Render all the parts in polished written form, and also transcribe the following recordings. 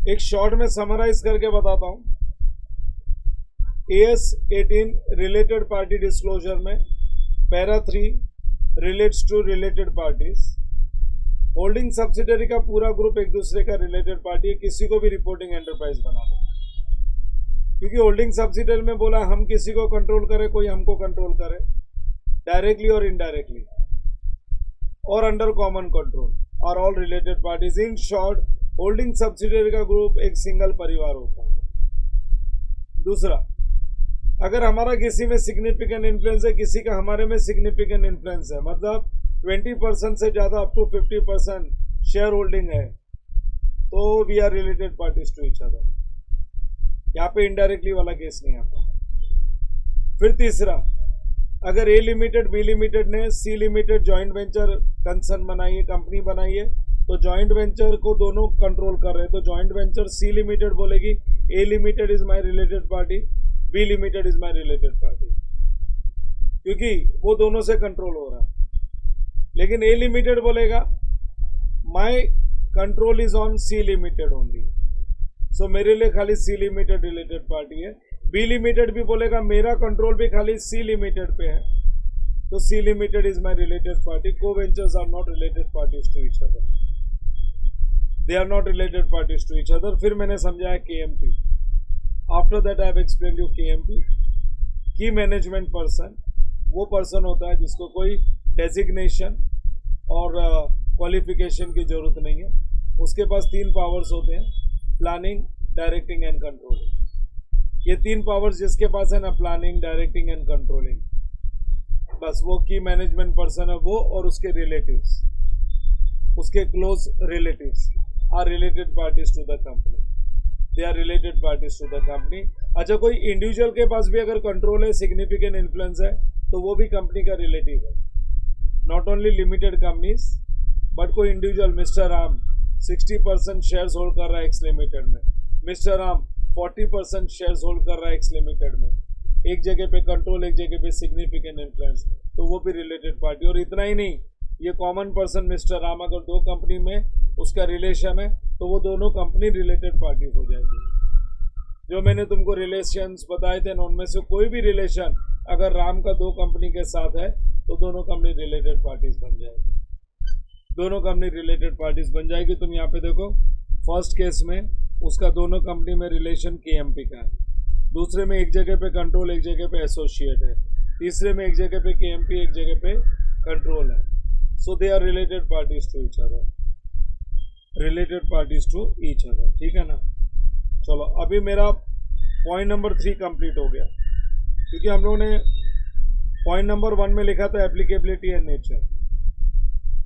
एक शॉर्ट में समराइज करके बताता हूं। AS 18 रिलेटेड पार्टी डिस्क्लोजर में para 3 relates to related parties. Holding subsidiary का पूरा ग्रुप एक दूसरे का रिलेटेड पार्टी है, किसी को भी रिपोर्टिंग एंटरप्राइज बना दो, क्योंकि होल्डिंग सब्सिडरी में बोला हम किसी को कंट्रोल करें, कोई हमको कंट्रोल करे, डायरेक्टली और इनडायरेक्टली और under common control are all related parties. In short holding subsidiary का ग्रुप एक सिंगल परिवार होता है। दूसरा, अगर हमारा किसी में सिग्निफिकेंट इन्फ्लुएंस है, किसी का हमारे में सिग्निफिकेंट इन्फ्लुएंस है, मतलब 20% से ज्यादा अप टू 50% शेयर होल्डिंग है, तो we are related parties to each other. यहाँ पे इनडायरेक्टली वाला केस नहीं आता। फिर तीसरा, अगर ए लिमिटेड बी लिमिटेड ने C limited joint venture concern बनाई है, कंपनी बनाई है, तो ज्वाइंट वेंचर को दोनों कंट्रोल कर रहे हैं, तो ज्वाइंट वेंचर सी लिमिटेड बोलेगी A limited is my related party, B limited is my related party, क्योंकि वो दोनों से कंट्रोल हो रहा है। लेकिन ए लिमिटेड बोलेगा my control is on C limited only, so मेरे लिए खाली सी लिमिटेड रिलेटेड पार्टी है। बी लिमिटेड भी बोलेगा मेरा कंट्रोल भी खाली सी लिमिटेड पे है, तो C limited is my related party. Co ventures are not related parties to each other, they are not related parties to each other. फिर मैंने समझाया KMP। After that I have explained you KMP। Key management person वो person होता है जिसको कोई designation और qualification की जरूरत नहीं है, उसके पास 3 पावर्स होते हैं, प्लानिंग, डायरेक्टिंग एंड कंट्रोलिंग। ये 3 पावर्स जिसके पास है ना, प्लानिंग, डायरेक्टिंग एंड कंट्रोलिंग, बस वो की मैनेजमेंट पर्सन है। वो और उसके रिलेटिव्स, उसके close relatives are related parties to the company, they are related parties to the company. अच्छा, कोई इंडिविजुअल के पास भी अगर कंट्रोल है, सिग्निफिकेंट इन्फ्लुएंस है, तो वो भी कंपनी का रिलेटिव है। Not only limited companies but कोई individual, mister Ram 60% shares hold कर रहा है एक्स लिमिटेड में, मिस्टर राम 40% शेयर्स होल्ड कर रहा है एक्स लिमिटेड में, एक जगह पे कंट्रोल, एक जगह पे सिग्निफिकेंट इन्फ्लुएंस, तो वो भी रिलेटेड पार्टी। और इतना ही नहीं, ये कॉमन पर्सन मिस्टर राम अगर 2 कंपनी में उसका रिलेशन है, तो वो दोनों कंपनी रिलेटेड पार्टीज हो जाएगी। जो मैंने तुमको रिलेशंस बताए थे ना, उनमें से कोई भी रिलेशन अगर राम का 2 कंपनी के साथ है, तो दोनों कंपनी रिलेटेड पार्टीज बन जाएगी, दोनों कंपनी रिलेटेड पार्टीज बन जाएगी। तुम यहाँ पे देखो, फर्स्ट केस में उसका दोनों कंपनी में रिलेशन KMP का है, दूसरे में एक जगह पे कंट्रोल, एक जगह पे एसोसिएट है, तीसरे में एक जगह पे KMP, एक जगह पे कंट्रोल है। So they are related parties to each other, related parties to each other, ठीक है ना। चलो, अभी मेरा पॉइंट नंबर 3 कंप्लीट हो गया, क्योंकि हम लोगों ने पॉइंट नंबर 1 में लिखा था एप्लीकेबिलिटी एंड नेचर,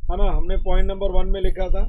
है ना। हमने पॉइंट नंबर 1 में लिखा था